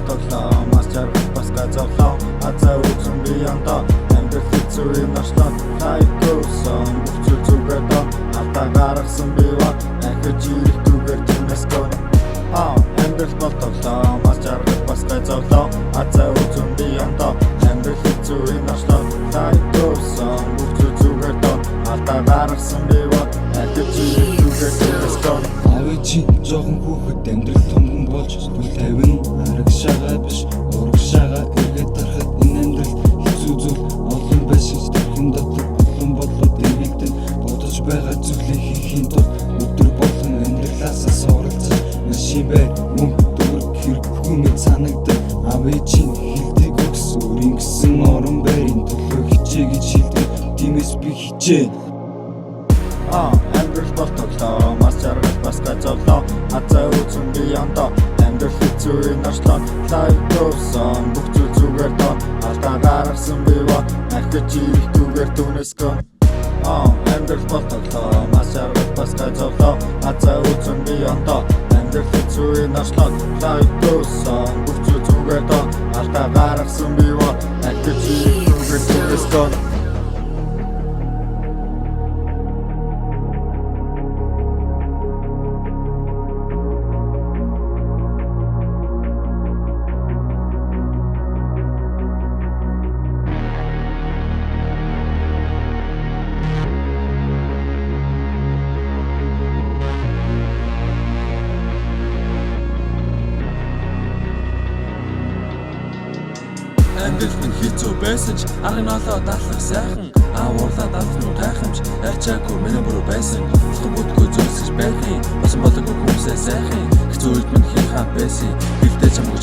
болтоглоо маш жаргал бас газарлаа азаа үзэн би янда амьдрал хэцүү юм нашлаа хайгуусан бүхэл зүгээр доо алтаа гаргасан би ба ахиж ирэх түгээр тэнэс гоо амьдрал болтоглоо маш жаргал бас газарлаа азаа үзэн би янда амьдрал хэцүү юм нашлаа хайгуусан бүхэл зүгээр доо алтаа гаргасан би ба ахиж ирэх түгээр тэнэс гоо Авичи жоохон хүүхэд амьдрал томгон болж түл тавин арагшаага биш урагшаага эргээд тарахад энэ амьдрал хэцүү зүйл олон байсан сэтгэн дотор болон болоод эргэлдэн бодож байгаа зүйлээ хийхийн тулд өдөр болон амьдралаасаа суралцаж машин бай мөнгө төгрөг хэрэггүй мэт санагдав авичи хилдэг өгс өөрийн гэсэн орон байрын төлөө хичээ гэж шилдэг тиймээс би хичээ амьдрал болтоглоо маш жаргал бас газарлаа азаа үзэн би янда амьдрал хэцүү нашлаа хайгуусан бүх зүйл зүгээр доо алтаа гаргасан би ба ахиж ирэх түгээр түнэсгөө амьдрал болтоглоо маш жаргал бас газарлаа азаа үзэн би янда амьдрал хэцүү нашлаа хайгуусан бүх зүйл зүгээр доо алтаа гаргасан би ба ахиж ирэх түгээр түнэсгөө Амьдрал минь хэцүү байсан ч аргын олоо дадлах сайхан авуурлаа дадлах гайхамж ачаагүй миний буруу байсан болох бүтгүй зүйлсэж байхын басан болоогүй хүмүүсээ сайхан хэцүү үед минь хин хаа байсан бэлдээ чамгүй